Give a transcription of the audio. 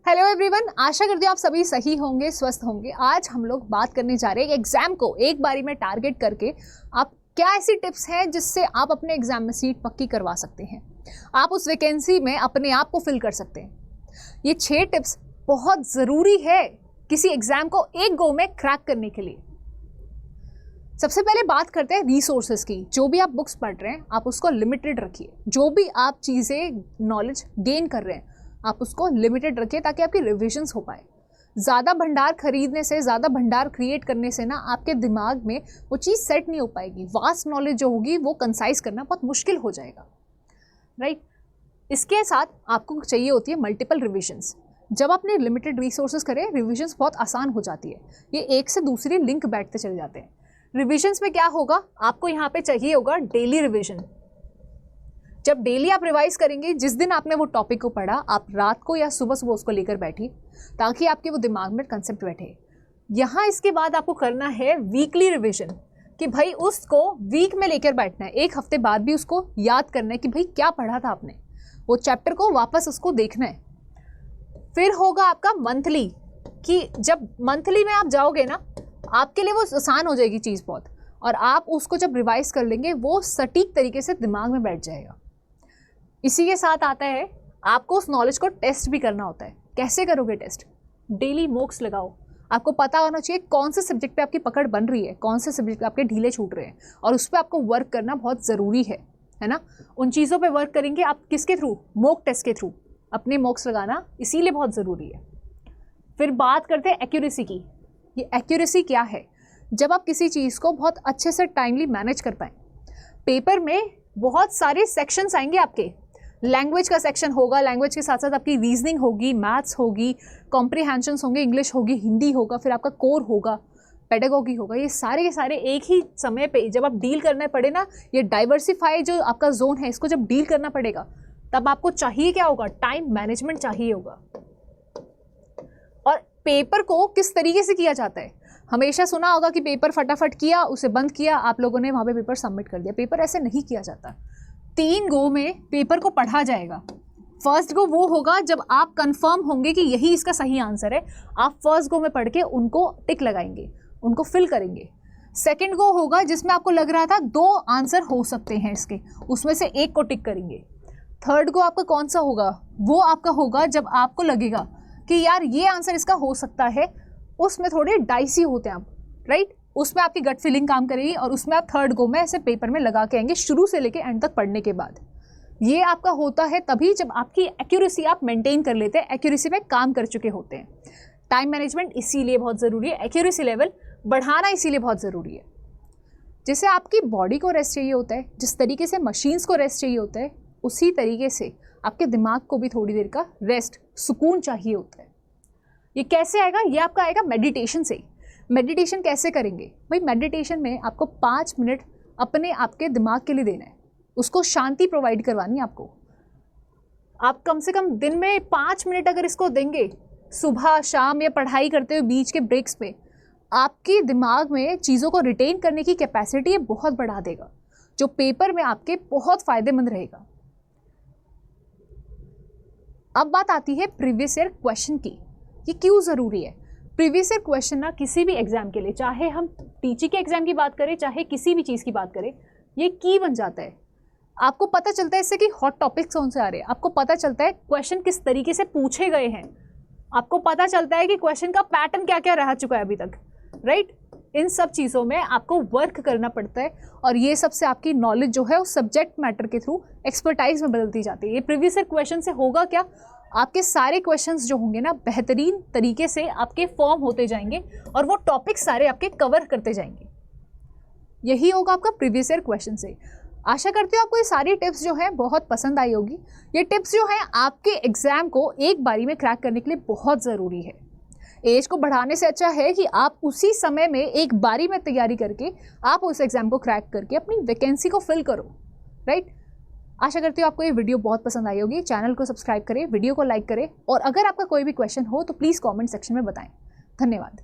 Hello everyone, आशा करती हूँ आप सभी सही होंगे, स्वस्थ होंगे। आज हम लोग बात करने जा रहे हैं एग्जाम को एक बारी में टारगेट करके आप क्या ऐसी टिप्स हैं जिससे आप अपने एग्जाम में सीट पक्की करवा सकते हैं, आप उस वैकेंसी में अपने आप को फिल कर सकते हैं। ये 6 टिप्स बहुत ज़रूरी है किसी एग्जाम को एक गो में क्रैक करने के लिए। सबसे पहले बात करते हैं रिसोर्सेज की। जो भी आप बुक्स पढ़ रहे हैं आप उसको लिमिटेड रखिए। जो भी आप चीज़ें नॉलेज गेन कर रहे हैं आप उसको लिमिटेड रखिए ताकि आपकी रिविजन्स हो पाए। ज़्यादा भंडार खरीदने से, ज़्यादा भंडार क्रिएट करने से ना आपके दिमाग में वो चीज़ सेट नहीं हो पाएगी। वास्ट नॉलेज जो होगी वो कंसाइज करना बहुत मुश्किल हो जाएगा, राइट। इसके साथ आपको चाहिए होती है मल्टीपल रिविजन्स। जब आपने लिमिटेड रिसोर्सेज करें रिविजन्स बहुत आसान हो जाती है। ये एक से दूसरी लिंक बैठते चले जाते हैं। रिविजन्स में क्या होगा, आपको यहाँ पे चाहिए होगा डेली रिविजन। जब डेली आप रिवाइज करेंगे, जिस दिन आपने वो टॉपिक को पढ़ा आप रात को या सुबह सुबह उसको लेकर बैठिए ताकि आपके वो दिमाग में कंसेप्ट बैठे। यहाँ इसके बाद आपको करना है वीकली रिविजन कि भाई उसको वीक में लेकर बैठना है। एक हफ्ते बाद भी उसको याद करना है कि भाई क्या पढ़ा था आपने, वो चैप्टर को वापस उसको देखना है। फिर होगा आपका मंथली, कि जब मंथली में आप जाओगे ना आपके लिए वो आसान हो जाएगी चीज़ बहुत, और आप उसको जब रिवाइज कर लेंगे वो सटीक तरीके से दिमाग में बैठ जाएगा। इसी के साथ आता है आपको उस नॉलेज को टेस्ट भी करना होता है। कैसे करोगे टेस्ट? डेली मॉक्स लगाओ। आपको पता होना चाहिए कौन से सब्जेक्ट पे आपकी पकड़ बन रही है, कौन से सब्जेक्ट आपके ढीले छूट रहे हैं, और उस पर आपको वर्क करना बहुत ज़रूरी है ना। उन चीज़ों पे वर्क करेंगे आप किसके थ्रू? मॉक टेस्ट के थ्रू। अपने मॉक्स लगाना इसीलिए बहुत ज़रूरी है। फिर बात करते हैं एक्यूरेसी की। ये एक्यूरेसी क्या है? जब आप किसी चीज़ को बहुत अच्छे से टाइमली मैनेज कर पाएँ। पेपर में बहुत सारे सेक्शंस आएंगे आपके। लैंग्वेज का सेक्शन होगा, लैंग्वेज के साथ साथ आपकी रीजनिंग होगी, मैथ्स होगी, कॉम्प्रीहेंशंस होंगे, इंग्लिश होगी, हिंदी होगा, फिर आपका कोर होगा, पेडागोगी होगा। ये सारे के सारे एक ही समय पे जब आप डील करना पड़े ना, ये डाइवर्सिफाई जो आपका जोन है इसको जब डील करना पड़ेगा तब आपको चाहिए क्या होगा? टाइम मैनेजमेंट चाहिए होगा। और पेपर को किस तरीके से किया जाता है? हमेशा सुना होगा कि पेपर फटाफट किया, उसे बंद किया, आप लोगों ने वहाँ पे पेपर सबमिट कर दिया। पेपर ऐसे नहीं किया जाता। 3 गो में पेपर को पढ़ा जाएगा। फर्स्ट गो वो होगा जब आप कंफर्म होंगे कि यही इसका सही आंसर है। आप फर्स्ट गो में पढ़ के उनको टिक लगाएंगे, उनको फिल करेंगे। सेकंड गो होगा जिसमें आपको लग रहा था 2 आंसर हो सकते हैं इसके, उसमें से एक को टिक करेंगे। थर्ड गो आपका कौन सा होगा? वो आपका होगा जब आपको लगेगा कि यार ये आंसर इसका हो सकता है। उसमें थोड़े डाइसी होते हैं आप, राइट। उसमें आपकी गट फीलिंग काम करेगी और उसमें आप थर्ड गो में ऐसे पेपर में लगा के आएंगे शुरू से लेके एंड तक पढ़ने के बाद। ये आपका होता है तभी जब आपकी एक्यूरेसी आप मेंटेन कर लेते हैं, एक्यूरेसी में काम कर चुके होते हैं। टाइम मैनेजमेंट इसीलिए बहुत ज़रूरी है, एक्यूरेसी लेवल बढ़ाना इसीलिए बहुत ज़रूरी है। जैसे आपकी बॉडी को रेस्ट चाहिए होता है, जिस तरीके से मशीन्स को रेस्ट चाहिए होता है, उसी तरीके से आपके दिमाग को भी थोड़ी देर का रेस्ट, सुकून चाहिए होता है। ये कैसे आएगा? ये आपका आएगा मेडिटेशन से। मेडिटेशन कैसे करेंगे भाई? मेडिटेशन में आपको 5 मिनट अपने आपके दिमाग के लिए देना है, उसको शांति प्रोवाइड करवानी है आपको। आप कम से कम दिन में 5 मिनट अगर इसको देंगे, सुबह शाम या पढ़ाई करते हुए बीच के ब्रेक्स पे, आपके दिमाग में चीज़ों को रिटेन करने की कैपेसिटी ये बहुत बढ़ा देगा, जो पेपर में आपके बहुत फ़ायदेमंद रहेगा। अब बात आती है प्रीवियस ईयर क्वेश्चन की। ये क्यों ज़रूरी है? प्रीवियस ईयर क्वेश्चन ना किसी भी एग्जाम के लिए, चाहे हम टीचिंग के एग्जाम की बात करें चाहे किसी भी चीज़ की बात करें, ये की बन जाता है। आपको पता चलता है इससे कि हॉट टॉपिक्स कौन से आ रहे हैं, आपको पता चलता है क्वेश्चन किस तरीके से पूछे गए हैं, आपको पता चलता है कि क्वेश्चन का पैटर्न क्या क्या रह चुका है अभी तक, राइट। इन सब चीज़ों में आपको वर्क करना पड़ता है और ये सबसे आपकी नॉलेज जो है उस सब्जेक्ट मैटर के थ्रू एक्सपर्टाइज में बदलती जाती है। ये प्रीवियस ईयर क्वेश्चन से होगा क्या? आपके सारे क्वेश्चंस जो होंगे ना बेहतरीन तरीके से आपके फॉर्म होते जाएंगे और वो टॉपिक सारे आपके कवर करते जाएंगे। यही होगा आपका प्रीवियस ईयर क्वेश्चन से। आशा करती हूँ आपको ये सारी टिप्स जो हैं बहुत पसंद आई होगी। ये टिप्स जो हैं आपके एग्जाम को एक बारी में क्रैक करने के लिए बहुत ज़रूरी है। एज को बढ़ाने से अच्छा है कि आप उसी समय में एक बारी में तैयारी करके आप उस एग्ज़ाम को क्रैक करके अपनी वैकेंसी को फिल करो, राइट। आशा करती हूँ आपको ये वीडियो बहुत पसंद आई होगी। चैनल को सब्सक्राइब करें, वीडियो को लाइक करें, और अगर आपका कोई भी क्वेश्चन हो तो प्लीज़ कमेंट सेक्शन में बताएं। धन्यवाद।